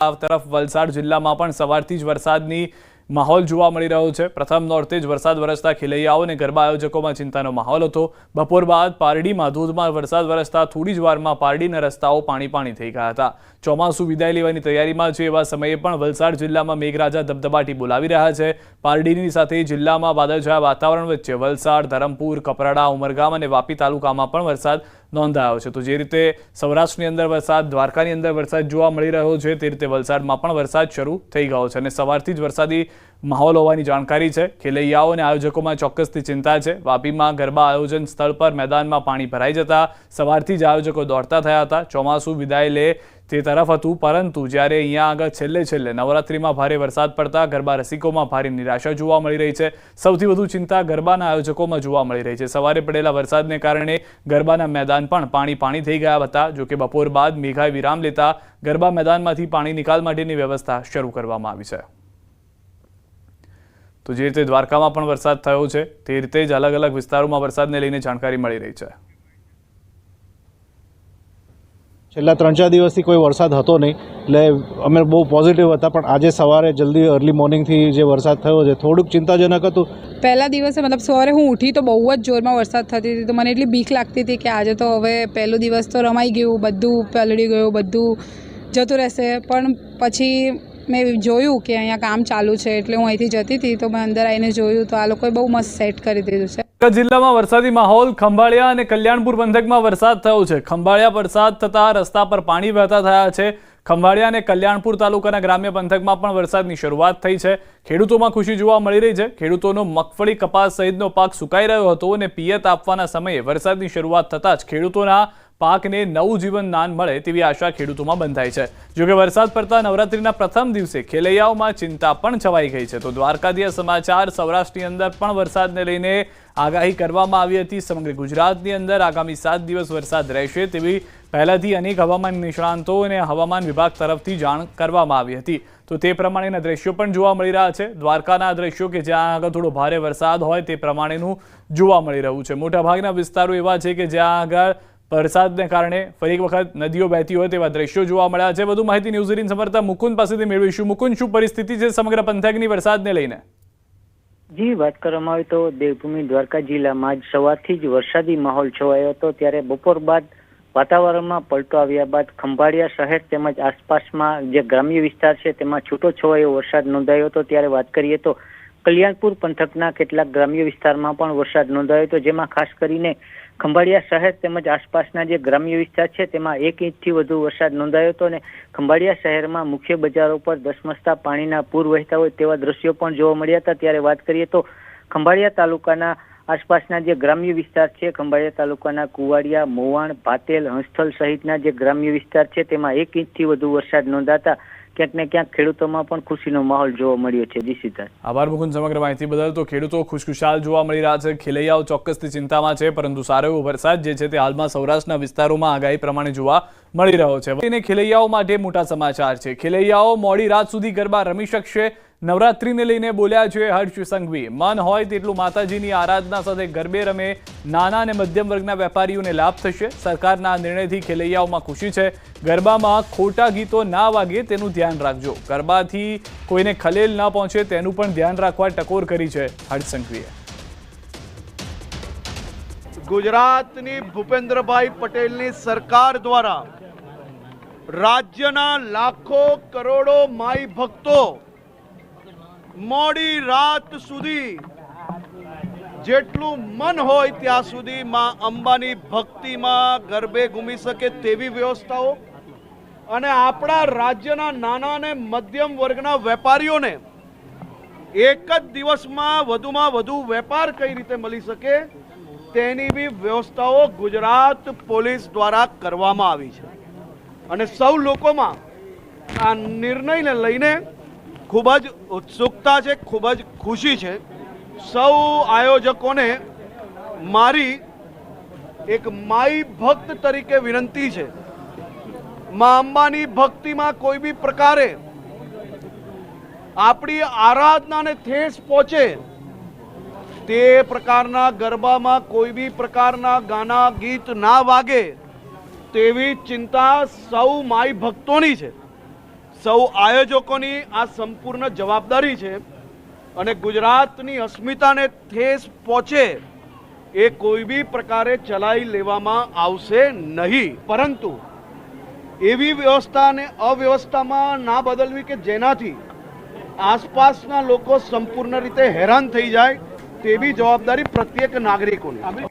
આ તરફ વલસાડ જિલ્લામાં પણ સવારથી જ વરસાદની માહોલ જોવા મળી રહ્યો છે। પ્રથમ નોરતે જ વરસાદ વરસતા ખેલૈયાઓ અને ગરબા આયોજકોમાં ચિંતાનો માહોલ હતો। બપોર બાદ પારડીમાં ધોધમાર વરસાદ વરસતા થોડી જ વારમાં પારડીના રસ્તાઓ પાણી થઈ ગયા હતા। ચોમાસું વિદાય લેવાની તૈયારીમાં છે એવા સમયે પણ વલસાડ જિલ્લામાં મેઘરાજા ધબધબાટી બોલાવી રહ્યા છે। પારડીની સાથે જિલ્લામાં વાદળછાયા વાતાવરણ વચ્ચે વલસાડ, ધરમપુર, કપરાડા, ઉમરગામ અને વાપી તાલુકામાં પણ વરસાદ નોંધાયો છે। તો જે રીતે સૌરાષ્ટ્રની અંદર વરસાદ, દ્વારકાની અંદર વરસાદ જોવા મળી રહ્યો છે, તે રીતે વલસાડમાં પણ વરસાદ શરૂ થઈ ગયો છે અને સવારથી જ વરસાદી માહોલ હોવાની જાણકારી છે। ખેલૈયાઓ અને આયોજકોમાં ચોક્કસથી ચિંતા છે। વાપીમાં ગરબા આયોજન સ્થળ પર મેદાનમાં પાણી ભરાઈ જતા સવારથી જ આયોજકો દોડતા થયા હતા। ચોમાસું વિદાય લે તે તરફ હતું, પરંતુ જ્યારે અહીંયા આગળ છેલ્લે નવરાત્રિમાં ભારે વરસાદ પડતા ગરબા રસિકોમાં ભારે નિરાશા જોવા મળી રહી છે। સૌથી વધુ ચિંતા ગરબાના આયોજકોમાં જોવા મળી રહી છે। સવારે પડેલા વરસાદને કારણે ગરબાના મેદાન પણ પાણી થઈ ગયા હતા। જો કે બપોર બાદ મેઘાએ વિરામ લેતા ગરબા મેદાનમાંથી પાણી નિકાલ માટેની વ્યવસ્થા શરૂ કરવામાં આવી છે। તો જે રીતે દ્વારકામાં પણ વરસાદ થયો છે, તે રીતે જ અલગ અલગ વિસ્તારોમાં વરસાદને લઈને જાણકારી મળી રહી છે। છેલ્લા 3-4 દિવસથી કોઈ વરસાદ હતો નહીં, એટલે અમે બહુ પોઝિટિવ હતા, પણ આજે સવારે જલ્દી અર્લી મોર્નિંગથી જે વરસાદ થયો છે થોડુંક ચિંતાજનક હતું। પહેલા દિવસે મતલબ સવારે હું ઉઠી તો બહુ જ જોરમાં વરસાદ થતી હતી, તો મને એટલી બીક લાગતી હતી કે આજે તો હવે પહેલો દિવસ તો રમાઈ ગયું, બધું પલળી ગયું, બધું જતું રહેશે। પણ પછી મેં જોયું કે અહીંયા કામ ચાલુ છે, એટલે હું અહીંથી જતી હતી તો મેં અંદર આવીને જોયું તો આ લોકોએ બહુ મસ્ત સેટ કરી દીધું છે। જિલ્લામાં વરસાદી માહોલ। ખંભાળિયા અને કલ્યાણપુર પંથકમાં વરસાદ થયો છે। ખંભાળિયા વરસાદ થતા રસ્તા પર પાણી વહેતા થયા છે। ખંભાળિયા અને કલ્યાણપુર તાલુકાના ગ્રામ્ય પંથકમાં પણ વરસાદની શરૂઆત થઈ છે। ખેડૂતોમાં ખુશી જોવા મળી રહી છે। ખેડૂતોનો મગફળી, કપાસ સહિતનો પાક સુકાઈ રહ્યો હતો અને પિયત આપવાના સમયે વરસાદની શરૂઆત થતાં જ ખેડૂતોના પાકને નવું જીવનદાન મળે તેવી આશા ખેડૂતોમાં બંધાઈ છે। જોકે વરસાદ પડતા નવરાત્રિના પ્રથમ દિવસે ખેલૈયાઓમાં ચિંતા પણ છવાઈ ગઈ છે। તો દ્વારકાથી સમાચાર, સૌરાષ્ટ્રની અંદર પણ વરસાદને લઈને આગાહી કરવામાં આવી હતી। સમગ્ર ગુજરાતની અંદર આગામી 7 દિવસ વરસાદ રહેશે તેવી પહેલાથી અનેક હવામાન નિષ્ણાંતો અને હવામાન વિભાગ તરફથી જાણ કરવામાં આવી હતી। તો તે પ્રમાણેના દ્રશ્યો પણ જોવા મળી રહ્યા છે। દ્વારકાના દ્રશ્યો કે જ્યાં આગળ થોડો ભારે વરસાદ હોય તે પ્રમાણેનું જોવા મળી રહ્યું છે। મોટાભાગના વિસ્તારો એવા છે કે જ્યાં આગળ વરસાદને કારણે ફરી એક વખત નદીઓ વહેતી હોય તેવા દ્રશ્યો જોવા મળ્યા છે। વધુ માહિતી ન્યૂઝ 18 સમર્થક મુકુંદ પાસેથી મેળવીશું। મુકુંદ, શું પરિસ્થિતિ છે સમગ્ર પંથકની વરસાદને લઈને? જી, વાત કરવામાં આવે તો દેવભૂમિ દ્વારકા જિલ્લામાં જ સવારથી જ વરસાદી માહોલ છવાયો હતો। ત્યારે બપોર બાદ વાતાવરણમાં પલટો આવ્યા બાદ ખંભાળિયા શહેર તેમજ આસપાસમાં જે ગ્રામ્ય વિસ્તાર છે તેમાં છૂટો છવાયો વરસાદ નોંધાયો હતો। ત્યારે વાત કરીએ તો કલ્યાણપુર પંથકના કેટલાક ગ્રામ્ય વિસ્તારમાં પણ વરસાદ નોંધાયો હતો, જેમાં ખાસ કરીને ખંભાળિયા શહેર તેમજ આસપાસના જે ગ્રામ્ય વિસ્તાર છે તેમાં 1 ઇંચથી વધુ વરસાદ નોંધાયો હતો અને ખંભાળિયા શહેરમાં મુખ્ય બજારો પર ધસમસતા પાણીના પૂર વહેતા હોય તેવા દ્રશ્યો પણ જોવા મળ્યા હતા। ત્યારે વાત કરીએ તો ખંભાળિયા તાલુકાના આસપાસના જે ગ્રામ્ય વિસ્તાર છે, ખંભાળિયા તાલુકાના કુવાડિયા, મોવાણ, ભાટેલ, હંસથલ સહિતના જે ગ્રામ્ય વિસ્તાર છે તેમાં 1 ઇંચથી વધુ વરસાદ નોંધાતા ક્યાંક ને ક્યાંક ખેડૂતોમાં પણ ખુશીનો માહોલ જોવા મળ્યો છે। જી સિદ્ધાર્થ, આભાર મુકુંદ સમગ્ર માહિતી બદલ। તો ખેડૂતો ખુશખુશાલ જોવા મળી રહ્યા છે। ખેલૈયાઓ ચોક્કસથી ચિંતામાં છે, પરંતુ સારો એવો વરસાદ જે છે તે હાલમાં સૌરાષ્ટ્રના વિસ્તારોમાં આગાહી પ્રમાણે જોવા મળી રહ્યો છે। ખેલૈયાઓ માટે મોટા સમાચાર છે। ખેલૈયાઓ મોડી રાત સુધી ગરબા રમી શકશે। નવરાત્રિને લઈને બોલ્યા છે હર્ષ સંઘવી। મન હોય તેટલું માતાજીની આરાધના સાથે ગરબે રમે નાના અને મધ્યમ વર્ગના વેપારીઓને લાભ થશે। સરકારના નિર્ણયથી ખેલૈયાઓમાં ખુશી છે। ગરબામાં ખોટા ગીતો ના વાગે તેનું ધ્યાન રાખજો। ગરબાથી કોઈને ખલેલ ન પહોંચે તેનું પણ ધ્યાન રાખવા ટકોર કરી છે હર્ષ સંઘવીએ। ગુજરાતની ભૂપેન્દ્રભાઈ પટેલની સરકાર દ્વારા રાજ્યના લાખો કરોડો માઈ ભક્તો મોડી રાત સુધી જેટલું મન હોય ત્યાં સુધી માં અંબાની ભક્તિમાં ગરબે ઘૂમી શકે તેવી વ્યવસ્થાઓ અને આપણા રાજ્યના નાના અને મધ્યમ વર્ગના વેપારીઓને એક જ દિવસમાં વધુમાં વધુ વેપાર કઈ રીતે મળી શકે તેની બી વ્યવસ્થાઓ ગુજરાત પોલીસ દ્વારા કરવામાં આવી છે અને સૌ લોકોમાં આ નિર્ણયને લઈને ખૂબ જ ઉત્સુકતા છે, ખૂબ જ ખુશી છે। સૌ આયોજકોને મારી એક માઈ ભક્ત તરીકે વિનંતી છે, મા અંબાની ભક્તિમાં કોઈ બી પ્રકારે આપણી આરાધનાને ઠેસ પહોંચે તે પ્રકારના ગરબામાં કોઈ બી પ્રકારના ગાના ગીત ના વાગે તેવી ચિંતા સૌ માઈ ભક્તોની છે। સૌ આયોજકોની આ સંપૂર્ણ જવાબદારી છે અને ગુજરાતની અસ્મિતાને ઠેસ પહોંચે એ કોઈ બી પ્રકારે ચલાવી લેવામાં આવશે નહીં, પરંતુ એવી વ્યવસ્થા અને અવ્યવસ્થામાં ના બદલવી કે જેનાથી આસપાસના લોકો સંપૂર્ણ રીતે હેરાન થઈ જાય, તેવી જવાબદારી પ્રત્યેક નાગરિકોની.